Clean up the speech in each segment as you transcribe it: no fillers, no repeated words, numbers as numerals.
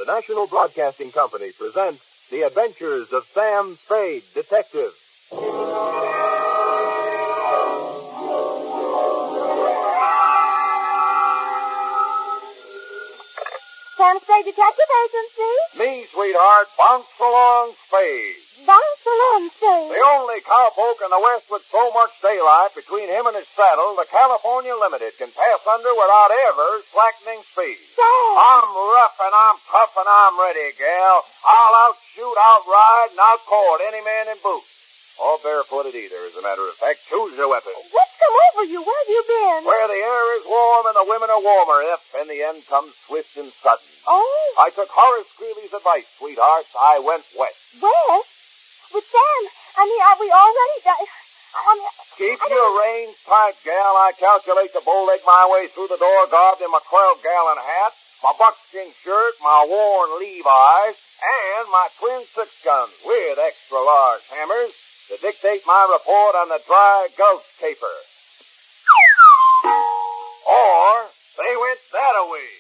National Broadcasting Company presents The Adventures of Sam Spade, Detective. Sam Spade Detective Agency? Me, sweetheart, bounce along Spade. Bounce along, Spade. The only cowpoke in the West with so much daylight between him and his saddle, the California Limited can pass under without ever slackening speed. Sam! I'm rough and I'm tough and I'm ready, gal. I'll outshoot, outride, and outcourt any man in boots. Or barefooted either, as a matter of fact. Choose your weapon. What's come over you? Where have you been? Where the air is warm and the women are warmer, if in the end comes swift and sudden. Oh? I took Horace Greeley's advice, sweetheart. I went west. West? With Sam? Are we already... Keep your reins tight, gal. I calculate to bow-leg my way through the door, garbed in my 12-gallon hat, my buckskin shirt, my worn Levi's, and my twin six-guns with extra-large hammers to dictate my report on the Dry Gulch Caper. Or they went that-a-way.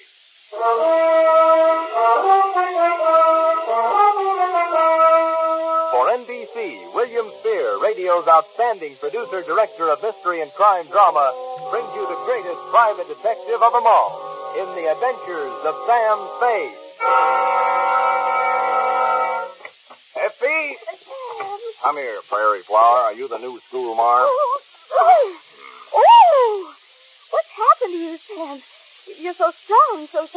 For NBC, William Spear, radio's outstanding producer-director of mystery and crime drama, brings you the greatest private detective of them all in The Adventures of Sam Spade. Effie! Come here, Prairie Flower. Are you the new school marm? Oh! What's happened to you, Sam? You're so strong, so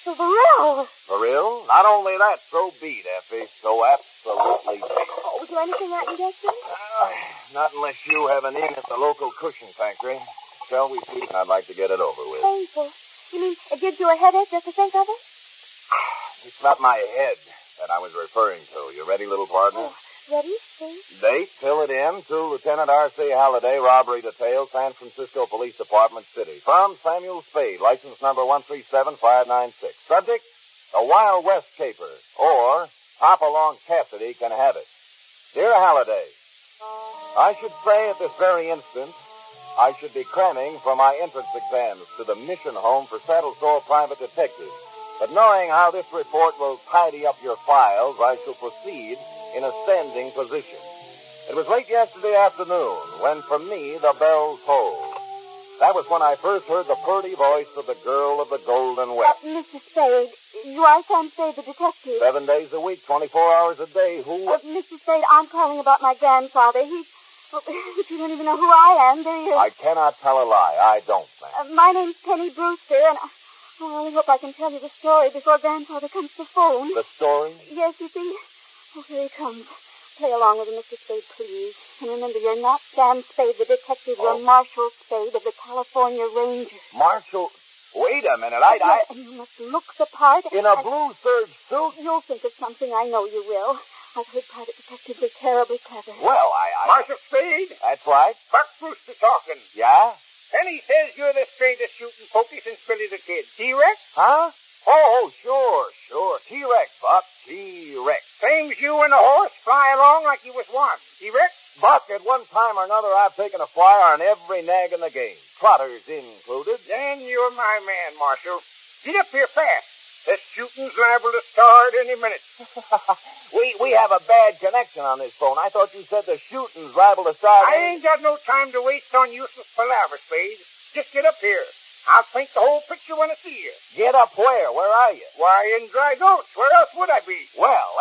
virile. For real? Not only that, so beat, Effie. So absolutely beat. Oh, is there anything I can get you? Not unless you have an in at the local cushion factory. Shall we see? I'd like to get it over with. Painful. You mean it gives you a headache just to think of it? It's not my head that I was referring to. You ready, little partner? Oh, ready, please? Date, fill it in to Lieutenant R.C. Halliday, robbery detail, San Francisco Police Department, City. Firm, Samuel Spade, license number 137596. Subject, the Wild West Caper, or Hop-Along Cassidy can have it. Dear Halliday, I should say at this very instant, I should be cramming for my entrance exams to the mission home for Saddle Store private detectives. But knowing how this report will tidy up your files, I shall proceed in a standing position. It was late yesterday afternoon when, for me, the bells tolled. That was when I first heard the purty voice of the girl of the Golden West. Mr. Spade, you are Sam Spade, the detective. 7 days a week, 24 hours a day. Who? Mr. Spade, I'm calling about my grandfather. But you don't even know who I am, do you? I cannot tell a lie. I don't, ma'am. My name's Penny Brewster, and I only hope I can tell you the story before Grandfather comes to the phone. The story? Yes, you see. Oh, here he comes. Play along with him, Mr. Spade, please. And remember, you're not Sam Spade, the detective. You're Marshal Spade of the California Rangers. Marshal? Wait a minute. And you must look the part. In a blue serge suit? You'll think of something. I know you will. I've heard private detectives are terribly clever. Well, Marshal Spade? That's right. Buck Brewster talking. Yeah? Penny says you're the straightest shooting pokey since Billy the Kid. T-Rex? Huh? Oh, sure. T-Rex, Buck. T-Rex. Same's you and the horse fly along like you was one. T-Rex? Buck, at one time or another, I've taken a flyer on every nag in the game. Trotters included. Then you're my man, Marshal. Get up here fast. This shooting's liable to start any minute. We have a bad connection on this phone. I thought you said the shooting's liable to start. I ain't got no time to waste on useless palaver, Spade. Just get up here. I'll paint the whole picture when I see you. Get up where? Where are you? Why, in Dry Gulch. Where else would I be? Well,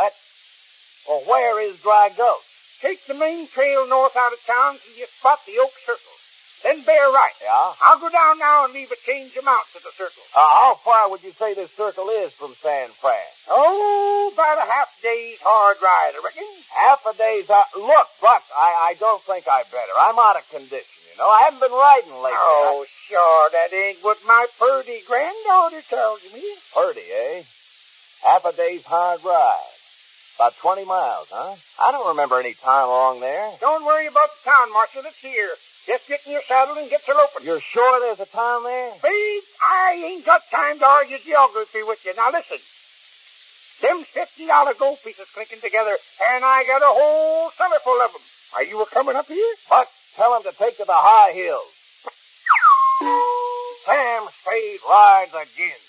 where is Dry Gulch? Take the main trail north out of town till you spot the Oak Circle. Then bear right. Yeah? I'll go down now and leave a change of mounts at the circle. How far would you say this circle is from San Fran? Oh, about a half day's hard ride, I reckon. Half a day's Look, Buck, I don't think I better. I'm out of condition, you know. I haven't been riding lately. Oh, sure, that ain't what my purdy granddaughter tells me. Purdy, eh? Half a day's hard ride. About 20 miles, huh? I don't remember any time along there. Don't worry about the town, Marshal. It's here. Just get in your saddle and get to loping. You're sure there's a town there? Spade, I ain't got time to argue geography with you. Now listen. Them $50 gold pieces clinking together, and I got a whole cellar full of them. Are you coming up here? Buck, tell him to take to the high hills. Sam Spade rides again.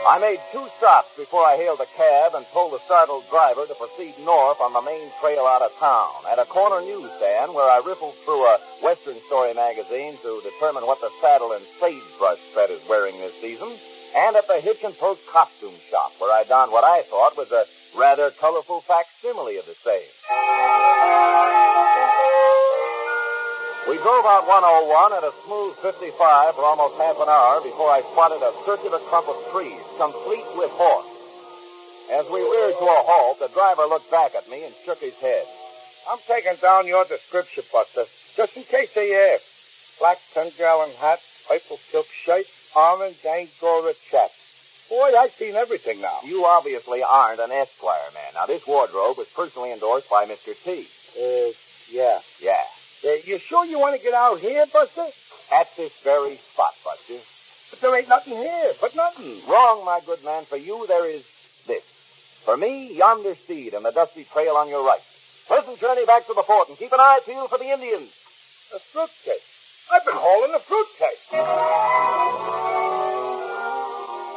I made 2 stops before I hailed a cab and told the startled driver to proceed north on the main trail out of town. At a corner newsstand where I riffled through a Western Story magazine to determine what the saddle and sagebrush set is wearing this season, and at the Hitch and Post costume shop where I donned what I thought was a rather colorful facsimile of the same. We drove out 101 at a smooth 55 for almost half an hour before I spotted a circular clump of trees, complete with horse. As we reared to a halt, the driver looked back at me and shook his head. I'm taking down your description, Buster, just in case they ask. Black 10-gallon hat, purple silk shirt, orange Angora chaps. Boy, I've seen everything now. You obviously aren't an Esquire man. Now, this wardrobe was personally endorsed by Mr. T. Yeah. Yeah. You sure you want to get out here, Buster? At this very spot, Buster. But there ain't nothing here, but nothing. Wrong, my good man. For you, there is this. For me, yonder steed and the dusty trail on your right. Pleasant journey back to the fort, and keep an eye peeled for the Indians. A fruitcake. I've been hauling a fruitcake.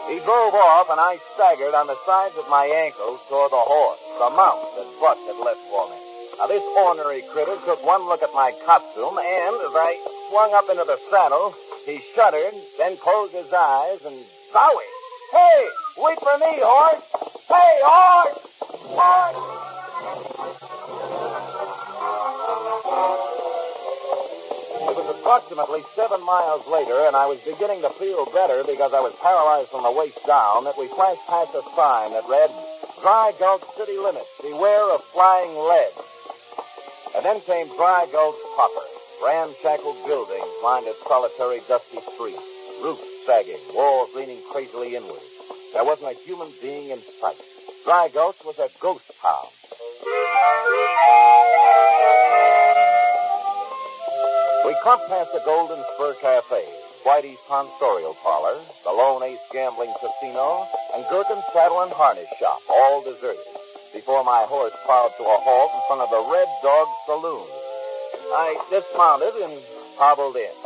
He drove off, and I staggered on the sides of my ankles toward the horse, the mount that Buck had left for me. Now, this ornery critter took one look at my costume, and as I swung up into the saddle, he shuddered, then closed his eyes, and zowie! Hey, wait for me, horse! Hey, horse! Horse! It was approximately 7 miles later, and I was beginning to feel better because I was paralyzed from the waist down, that we flashed past a sign that read, Dry Gulch City Limits, beware of flying lead. And then came Dry Gulch proper, ramshackle buildings lined its solitary, dusty streets, roofs sagging, walls leaning crazily inward. There wasn't a human being in sight. Dry Gulch was a ghost town. We clumped past the Golden Spur Cafe, Whitey's Tonsorial Parlor, the Lone Ace Gambling Casino, and Gherkin's Saddle and Harness Shop, all deserted, before my horse plowed to a halt in front of the Red Dog Saloon. I dismounted and hobbled in.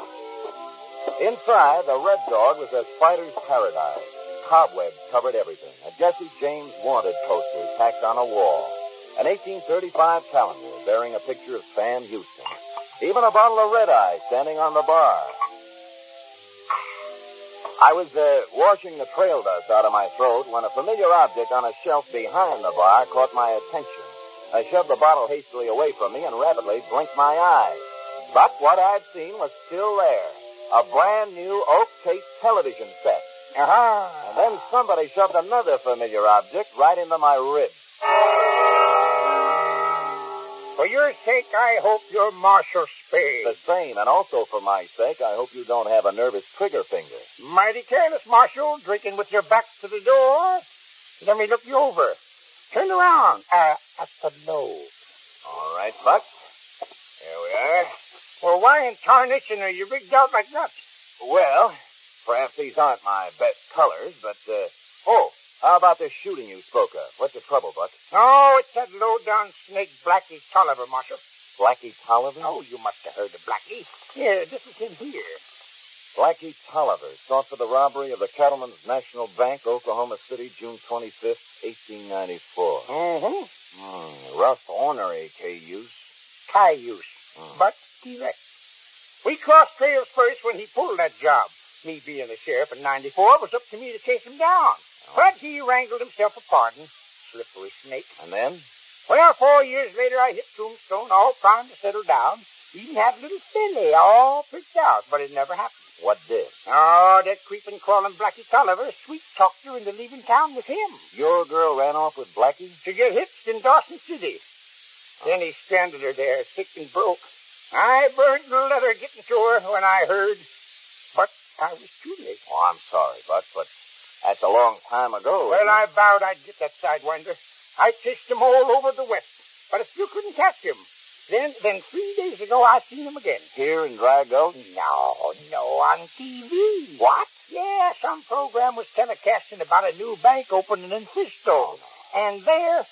Inside, the Red Dog was a spider's paradise. Cobwebs covered everything. A Jesse James wanted poster tacked on a wall. An 1835 calendar bearing a picture of Sam Houston. Even a bottle of Red Eye standing on the bar. I was washing the trail dust out of my throat when a familiar object on a shelf behind the bar caught my attention. I shoved the bottle hastily away from me and rapidly blinked my eyes. But what I'd seen was still there. A brand new oak case television set. And then somebody shoved another familiar object right into my ribs. For your sake, I hope you're Marshal Spade. The same, and also for my sake, I hope you don't have a nervous trigger finger. Mighty careless, Marshal, drinking with your back to the door. Let me look you over. Turn around. At the nose. All right, Buck. Here we are. Well, why in tarnation are you rigged out like that? Well, perhaps these aren't my best colors, but, how about this shooting you spoke of? What's the trouble, Buck? Oh, it's that low-down snake Blackie Tolliver, Marshal. Blackie Tolliver? Oh, you must have heard of Blackie. Yeah, this is him here. Blackie Tolliver, sought for the robbery of the Cattlemen's National Bank, Oklahoma City, June 25th, 1894. Mm-hmm. Rough ornery, cayuse. Cayuse, but direct. We crossed trails first when he pulled that job. Me being the sheriff in 94, it was up to me to chase him down. But he wrangled himself a pardon. Slippery snake. And then? Well, 4 years later, I hit Tombstone, all primed to settle down. Even had a little filly all picked out, but it never happened. What did? Oh, that creeping, crawling Blackie Tolliver sweet-talked her into leaving town with him. Your girl ran off with Blackie? To get hitched in Dawson City. Then he stranded her there, sick and broke. I burned the leather getting to her when I heard. But I was too late. Oh, I'm sorry, Buck, but that's a long time ago. Well, I vowed I'd get that sidewinder. I chased him all over the West, but I still couldn't catch him. Then 3 days ago, I seen him again. Here in Dry Gulch? No, on TV. What? Yeah, some program was telecasting about a new bank opening in Frisco. And there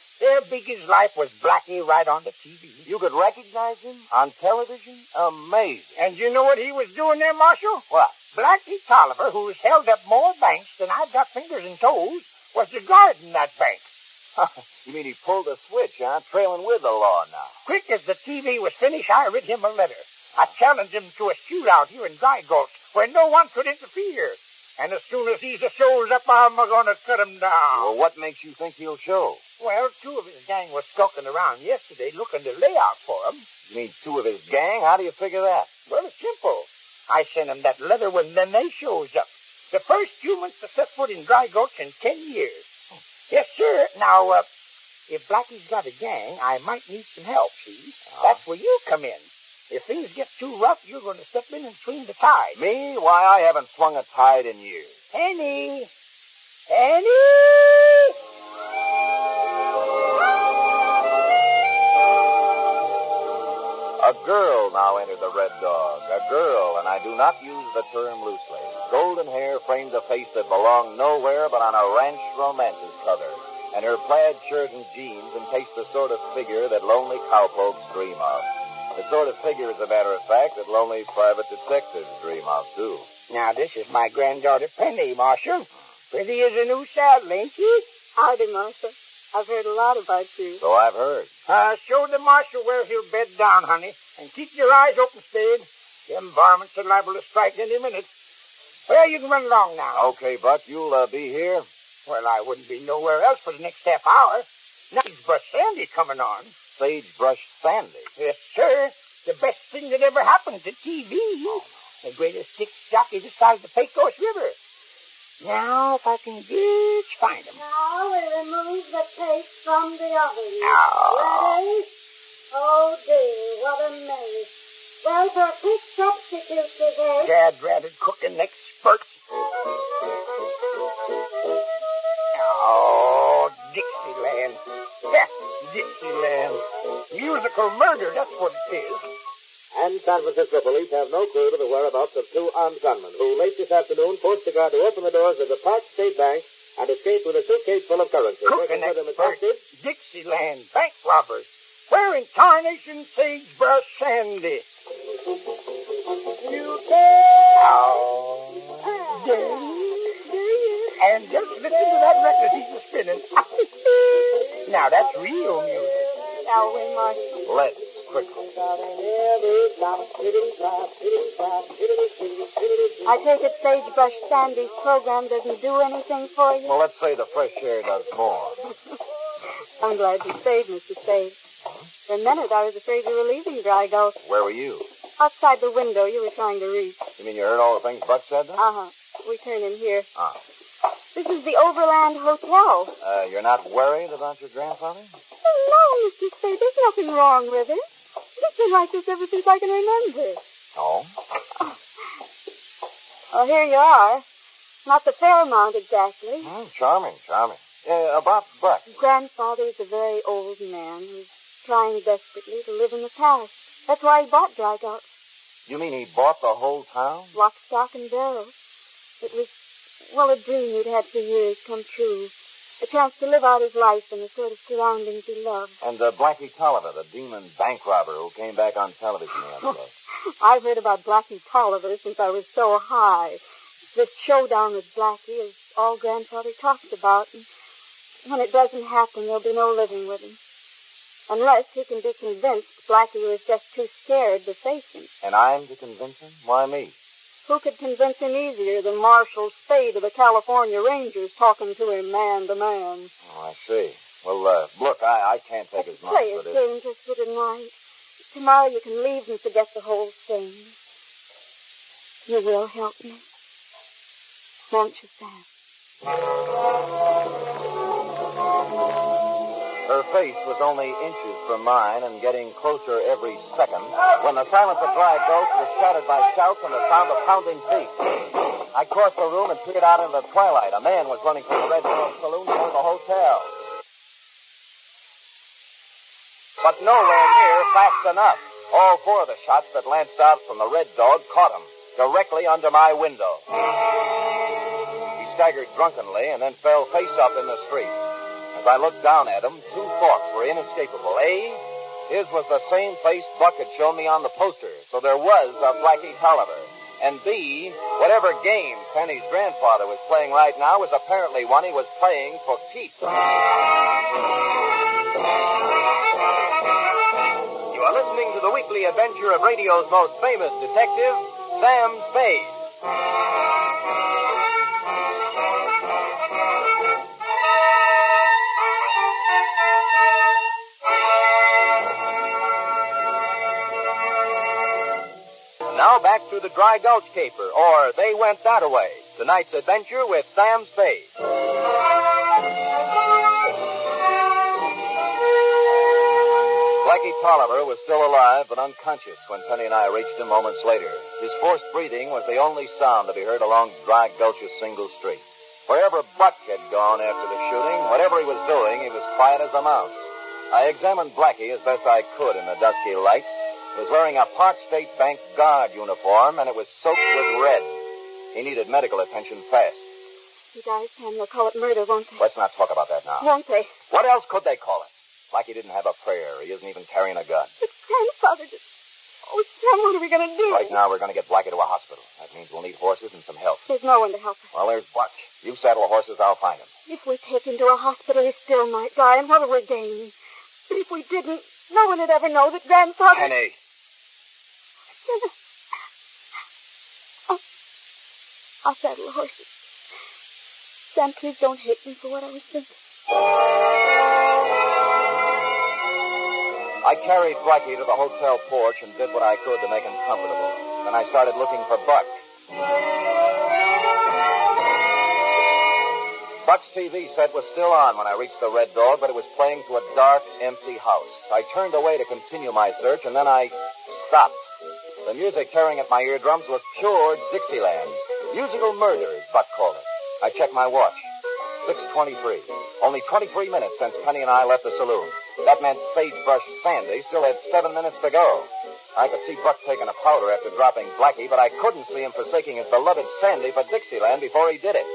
big as life was Blackie right on the TV. You could recognize him on television? Amazing. And you know what he was doing there, Marshal? What? Blackie Tolliver, who's held up more banks than I've got fingers and toes, was the guard in that bank. You mean he pulled a switch, huh? Trailing with the law now. Quick as the TV was finished, I writ him a letter. I challenged him to a shootout here in Dry Gulch where no one could interfere. And as soon as he shows up, I'm going to cut him down. Well, what makes you think he'll show? Well, 2 of his gang was skulking around yesterday looking to lay out for him. You mean 2 of his gang? How do you figure that? Well, it's simple. I sent him that letter when they shows up. The first humans to set foot in Dry Gulch in 10 years. Yes, sir. Now, if Blackie's got a gang, I might need some help, see? That's where you come in. If things get too rough, you're going to step in and swing the tide. Me? Why, I haven't swung a tide in years. Henny! A girl now entered the Red Dog. A girl, and I do not use the term loosely. Golden hair framed a face that belonged nowhere but on a ranch romance's cover. And her plaid shirt and jeans encased the sort of figure that lonely cowpokes dream of. The sort of figure, as a matter of fact, that lonely private detectives dream of, too. Now, this is my granddaughter, Penny, Marshal. Pretty as a new saddle, ain't she? Howdy, Marshal. I've heard a lot about you. So I've heard. Show the Marshal where he'll bed down, honey. And keep your eyes open, Spade. Them varmints are liable to strike any minute. Well, you can run along now. Okay, Buck, you'll be here? Well, I wouldn't be nowhere else for the next half hour. Now, Sagebrush Sandy coming on. Sagebrush Sandy? Yes, sir. The best thing that ever happened to TV. The greatest six jockey this side of the Pecos River. Now, if I can just find him. Now we remove the tape from the oven. Now. Ready? Oh, dear, what a mess. Well, for a quick substitute for this. Dad-ratted cooking expert. Oh, Dixieland. Yeah, Dixieland. Musical murder, that's what it is. And San Francisco police have no clue to the whereabouts of 2 armed gunmen who late this afternoon forced the guard to open the doors of the Park State Bank and escaped with a suitcase full of currency. Cooking expert. Dixieland. Bank robbers. Where in tarnation Sagebrush Sandy? You can. Oh, and just listen to that record he's spinning. Now, that's real music. Shall we, Marshal? Let's, quickly. I take it Sagebrush Sandy's program doesn't do anything for you? Well, let's say the fresh air does more. I'm glad you stayed, Mr. Spade. For a minute, I was afraid you were leaving Dry Gulch. Where were you? Outside the window you were trying to reach. You mean you heard all the things Buck said then? Uh-huh. We turn in here. Ah. This is the Overland Hotel. You're not worried about your grandfather? Oh, no, Mr. Spade. There's nothing wrong with it. He's been like this ever since I can remember. Oh? Well, here you are. Not the Fairmount, exactly. Charming. About Buck. Grandfather's a very old man who's trying desperately to live in the past. That's why he bought Dry Gulch. You mean he bought the whole town? Lock, stock, and barrel. It was, a dream he'd had for years come true. A chance to live out his life in the sort of surroundings he loved. And Blackie Tolliver, the demon bank robber who came back on television the other day. I've heard about Blackie Tolliver since I was so high. This showdown with Blackie is all Grandfather talks about. And when it doesn't happen, there'll be no living with him. Unless he can be convinced Blackie was just too scared to face him. And I'm to convince him? Why me? Who could convince him easier than Marshal Spade of the California Rangers talking to him man to man? Oh, I see. Well, look, I can't take as much Play for a this. game just for tonight. Tomorrow you can leave and forget the whole thing. You will help me. Won't you, Sam? Her face was only inches from mine and getting closer every second when the silence of Dry Gulch was shattered by shouts and the sound of pounding feet. I crossed the room and peered out into the twilight. A man was running from the Red Dog Saloon toward the hotel. But nowhere near fast enough. All 4 of the shots that lanced out from the Red Dog caught him directly under my window. He staggered drunkenly and then fell face up in the street. As I looked down at him, 2 thoughts were inescapable. A, his was the same face Buck had shown me on the poster, so there was a Blackie Tolliver. And B, whatever game Penny's grandfather was playing right now was apparently one he was playing for keeps. You are listening to the weekly adventure of radio's most famous detective, Sam Spade. Now back to the Dry Gulch Caper, or They Went That-A-Way. Tonight's adventure with Sam Spade. Blackie Tolliver was still alive but unconscious when Penny and I reached him moments later. His forced breathing was the only sound to be heard along Dry Gulch's single street. Wherever Buck had gone after the shooting, whatever he was doing, he was quiet as a mouse. I examined Blackie as best I could in the dusky light. He was wearing a Park State Bank guard uniform, and it was soaked with red. He needed medical attention fast. He dies, Sam. They'll call it murder, won't they? Let's not talk about that now. Won't they? What else could they call it? Blackie didn't have a prayer. He isn't even carrying a gun. But grandfather just... Oh, Sam, what are we going to do? Right now, we're going to get Blackie to a hospital. That means we'll need horses and some help. There's no one to help us. Well, there's Buck. You saddle the horses, I'll find him. If we take him to a hospital, he still might die, and what will we gain? But if we didn't, no one would ever know that grandfather... Penny. I'll saddle the horses. Sam, please don't hate me for what I was thinking. I carried Blackie to the hotel porch and did what I could to make him comfortable. Then I started looking for Buck. Buck's TV set was still on when I reached the Red Dog, but it was playing to a dark, empty house. I turned away to continue my search, and then I stopped. The music tearing at my eardrums was pure Dixieland. Musical murder, as Buck called it. I checked my watch. 6:23. Only 23 minutes since Penny and I left the saloon. That meant Sagebrush Sandy still had 7 minutes to go. I could see Buck taking a powder after dropping Blackie, but I couldn't see him forsaking his beloved Sandy for Dixieland before he did it.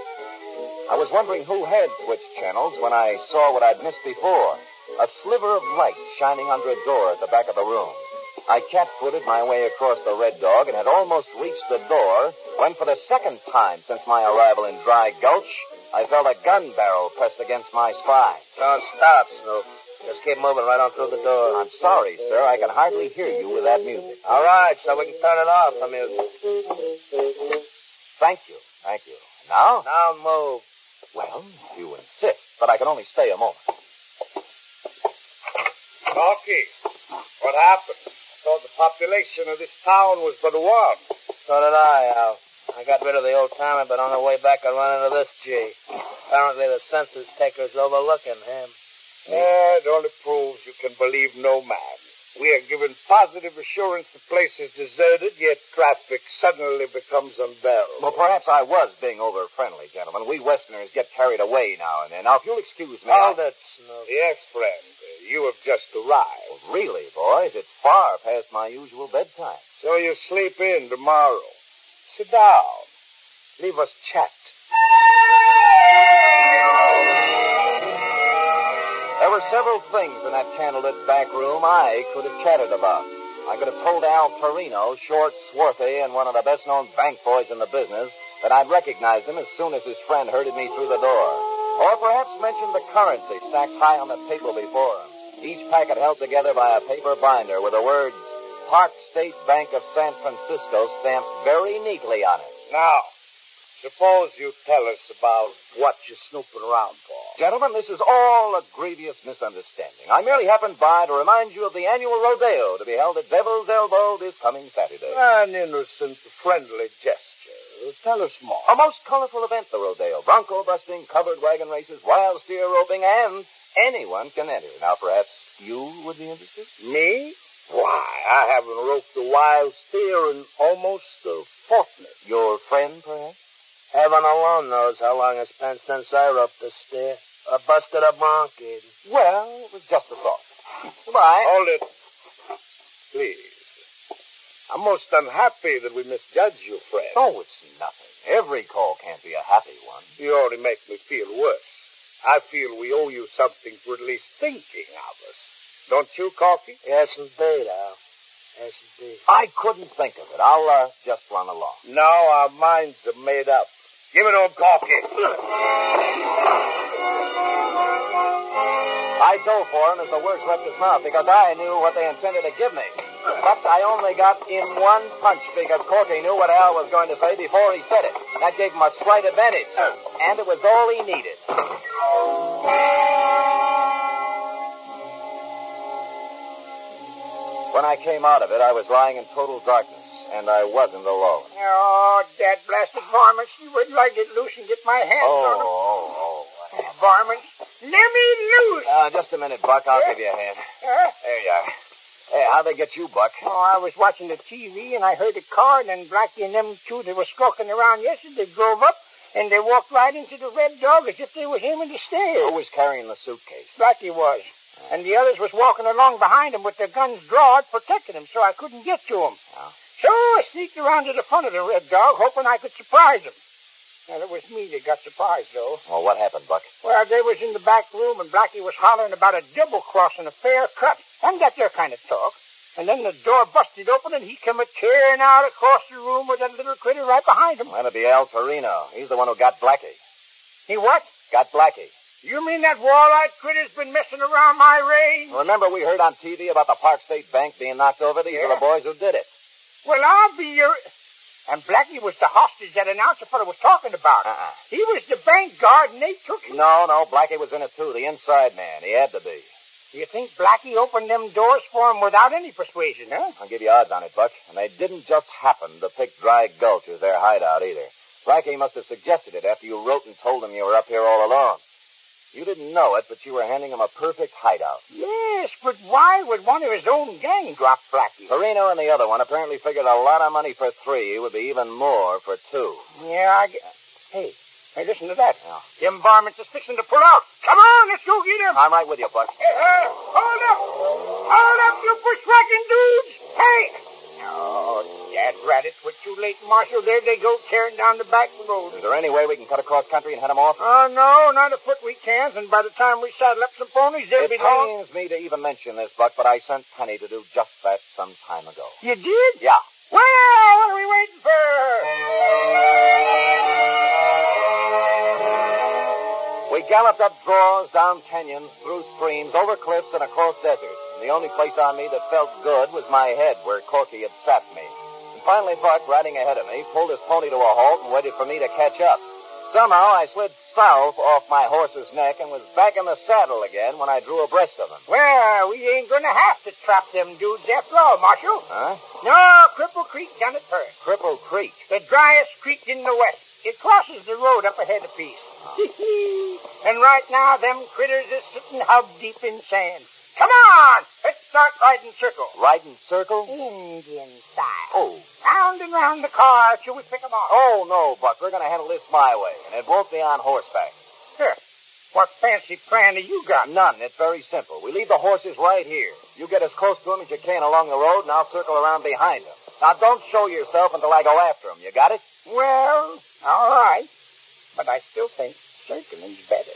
I was wondering who had switched channels when I saw what I'd missed before. A sliver of light shining under a door at the back of the room. I cat-footed my way across the Red Dog and had almost reached the door when, for the second time since my arrival in Dry Gulch, I felt a gun barrel pressed against my spine. Don't stop, Snoop. Just keep moving right on through the door. I'm sorry, sir. I can hardly hear you with that music. All right, so we can turn it off, the music. Thank you. Thank you. Now? Now move. Well, if you insist, but I can only stay a moment. Rocky, what happened? I thought the population of this town was but one. So did I, Al. I got rid of the old timer, but on the way back I ran into this G. Apparently the census taker's overlooking him. It only proves you can believe no man. We are given positive assurance the place is deserted, yet traffic suddenly becomes unbearable. Well, perhaps I was being over-friendly, gentlemen. We Westerners get carried away now and then. Now, if you'll excuse me... Hold it, Snoop. Yes, friend. You have just arrived. Well, really, boys, it's far past my usual bedtime. So you sleep in tomorrow. Sit down. Leave us chat. There were several things in that candlelit back room I could have chatted about. I could have told Al Torino, short, swarthy, and one of the best-known bank boys in the business, that I'd recognize him as soon as his friend herded me through the door. Or perhaps mention the currency stacked high on the table before him, each packet held together by a paper binder with the words, Park State Bank of San Francisco stamped very neatly on it. Now, suppose you tell us about what you're snooping around for. Gentlemen, this is all a grievous misunderstanding. I merely happened by to remind you of the annual rodeo to be held at Devil's Elbow this coming Saturday. An innocent, friendly gesture. Tell us more. A most colorful event, the rodeo. Bronco busting, covered wagon races, wild steer roping, and anyone can enter. Now, perhaps you would be interested? Me? Why, I haven't roped a wild steer in almost a fortnight. Your friend, perhaps? Heaven alone knows how long it's been since I roped a steer. Or busted a bronc in. Well, it was just a thought. Goodbye. Hold it. Please. I'm most unhappy that we misjudged you, friend. Oh, it's nothing. Every call can't be a happy one. You only make me feel worse. I feel we owe you something for at least thinking of us. Don't you, Corky? Yes, indeed, Al. Yes, indeed. I couldn't think of it. I'll just run along. No, our minds are made up. Give it to him, Corky. I dove for him as the words left his mouth because I knew what they intended to give me. But I only got in one punch because Corky knew what Al was going to say before he said it. That gave him a slight advantage. And it was all he needed. When I came out of it, I was lying in total darkness, and I wasn't alone. Oh, that blasted varmints. You wouldn't like to get loose and get my hands on them. Varmints. Let me loose. Just a minute, Buck. I'll give you a hand. There you are. Hey, how'd they get you, Buck? Oh, I was watching the TV, and I heard a car, and then Blackie and them two that were skulking around yesterday drove up, and they walked right into the Red Dog as if they was aiming to steal. Who was carrying the suitcase? Blackie was. And the others was walking along behind him with their guns drawn, protecting him, so I couldn't get to him. Oh. So I sneaked around to the front of the Red Dog, hoping I could surprise him. Well, it was me that got surprised, though. Well, what happened, Buck? Well, they was in the back room, and Blackie was hollering about a double cross and a fair cut. And that there kind of talk. And then the door busted open, and he come a-tearing out across the room with that little critter right behind him. That'd be Al Torino. He's the one who got Blackie. He what? Got Blackie. You mean that wall-eyed critter's been messing around my range? Remember we heard on TV about the Park State Bank being knocked over? These are the boys who did it. Well, I'll be your... And Blackie was the hostage that announcer fellow was talking about. He was the bank guard, and they took him. No, Blackie was in it, too. The inside man. He had to be. You think Blackie opened them doors for him without any persuasion, huh? I'll give you odds on it, Buck. And they didn't just happen to pick Dry Gulch as their hideout, either. Blackie must have suggested it after you wrote and told him you were up here all alone. You didn't know it, but you were handing him a perfect hideout. Yes, but why would one of his own gang drop Blackie? Torino and the other one apparently figured a lot of money for 3 would be even more for 2. Yeah, Hey, listen to that. Yeah. Them varmints is fixing to pull out. Come on, let's go get him. I'm right with you, Buck. Hold up! Hold up, you bushwhacking dudes! Hey! Oh, dad rat, it's too late, Marshal. There they go, tearing down the back road. Is there any way we can cut across country and head them off? Oh, no, not afoot we can't. And by the time we saddle up some ponies, they'll be long. It pains me to even mention this, Buck, but I sent Penny to do just that some time ago. You did? Yeah. Well, what are we waiting for? We galloped up draws, down canyons, through streams, over cliffs, and across deserts. And the only place on me that felt good was my head, where Corky had sapped me. And finally, Buck, riding ahead of me, pulled his pony to a halt and waited for me to catch up. Somehow, I slid south off my horse's neck and was back in the saddle again when I drew abreast of him. Well, we ain't going to have to trap them dudes after all, Marshal. Huh? No, Cripple Creek done it first. Cripple Creek? The driest creek in the west. It crosses the road up ahead a piece. And right now, them critters is sitting hub-deep in sand. Come on! Let's start riding circle. Riding circle? Indian style. Oh. Round and round the car till we pick 'em off. Oh, no, Buck. We're going to handle this my way, and it won't be on horseback. Sure. What fancy plan have you got? None. It's very simple. We leave the horses right here. You get as close to them as you can along the road, and I'll circle around behind them. Now, don't show yourself until I go after them. You got it? Well, all right. But I still think circling's better.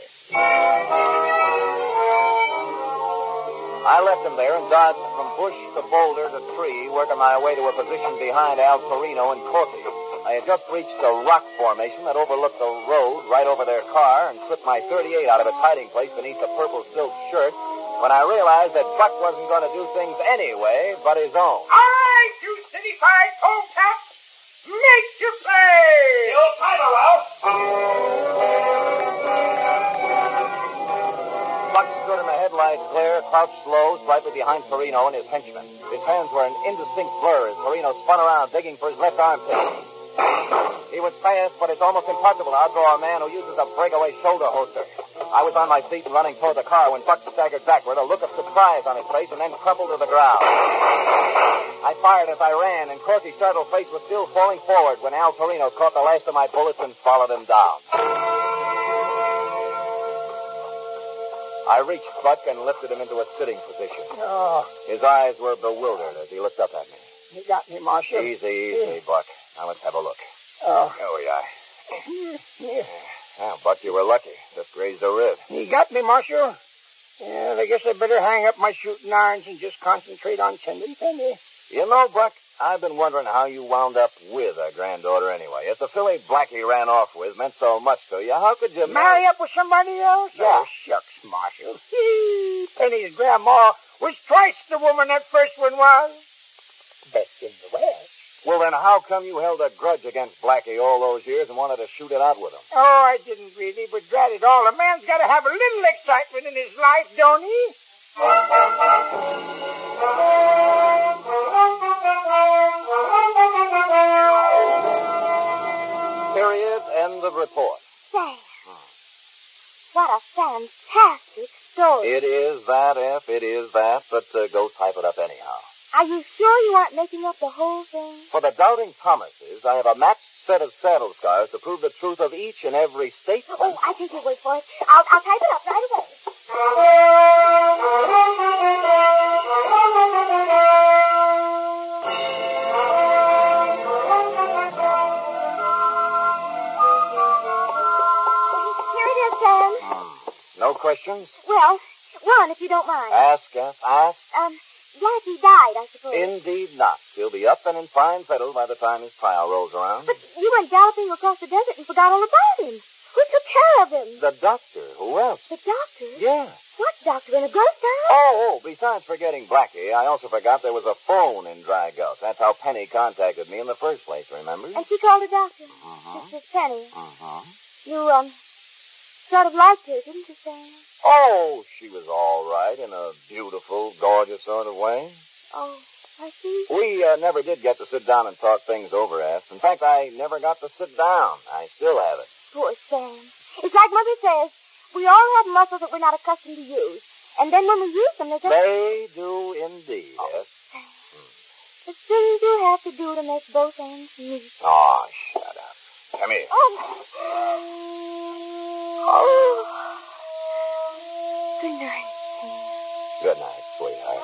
I left him there and dodged from bush to boulder to tree, working my way to a position behind Al Torino and Corky. I had just reached a rock formation that overlooked the road right over their car and slipped my .38 out of its hiding place beneath the purple silk shirt when I realized that Buck wasn't going to do things anyway but his own. All right, you city-fied polecats, make your play! The old timer, Ralph. Buck stood in the headlights glare, crouched low, slightly behind Torino and his henchmen. His hands were an indistinct blur as Torino spun around, digging for his left armpit. He was fast, but it's almost impossible to outdraw a man who uses a breakaway shoulder holster. I was on my feet and running toward the car when Buck staggered backward, a look of surprise on his face, and then crumpled to the ground. I fired as I ran, and Corky's startled face was still falling forward when Al Torino caught the last of my bullets and followed him down. I reached Buck and lifted him into a sitting position. Oh. His eyes were bewildered as he looked up at me. You got me, Marshal. Easy, Buck. Now let's have a look. Oh. There we are. Yeah. Well, Buck, you were lucky. Just grazed a rib. You got me, Marshal. Yeah, I guess I better hang up my shooting irons and just concentrate on tending Penny. You know, Buck, I've been wondering how you wound up with a granddaughter anyway. If the filly Blackie ran off with meant so much to you, how could you marry up with somebody else? Yeah. Oh, shucks, Marshal. Penny's grandma was twice the woman that first one was. Best in the West. Well, then how come you held a grudge against Blackie all those years and wanted to shoot it out with him? Oh, I didn't really, but drat it all, a man's got to have a little excitement in his life, don't he? Period. End of report. Sam, what a fantastic story. It is that, F. It is that. But go type it up anyhow. Are you sure you aren't making up the whole thing? For the doubting Thomases, I have a matched set of saddle scars to prove the truth of each and every statement. Oh, I think you'll wait for it. I'll type it up right away. Here it is, Sam. No questions? Well, one, if you don't mind. Ask, F. Ask. Blackie died, I suppose. Indeed not. He'll be up and in fine fettle by the time his trial rolls around. But you went galloping across the desert and forgot all about him. Who took care of him? The doctor. Who else? The doctor? Yeah. What doctor? In a ghost town? Oh, besides forgetting Blackie, I also forgot there was a phone in Dry Gulch. That's how Penny contacted me in the first place, remember? And she called the doctor. This is Penny. You, sort of liked her, didn't you, Sam? Oh, she was all right in a beautiful, gorgeous sort of way. Oh, I see. We never did get to sit down and talk things over, F. In fact, I never got to sit down. I still haven't. Poor Sam. It's like Mother says. We all have muscles that we're not accustomed to use. And then when we use them, they just... They do indeed, F. The things you have to do to make both ends meet. Oh, shut up. Come here. Oh. Good night, Sam. Good night, sweetheart.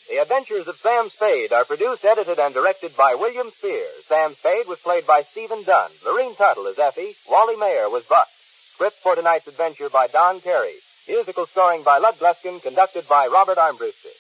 The Adventures of Sam Spade are produced, edited, and directed by William Spears. Sam Spade was played by Stephen Dunn. Lorene Tuttle as Effie. Wally Mayer was Buck. Script for tonight's adventure by Don Carey. Musical scoring by Lud Gluskin, conducted by Robert Armbruster.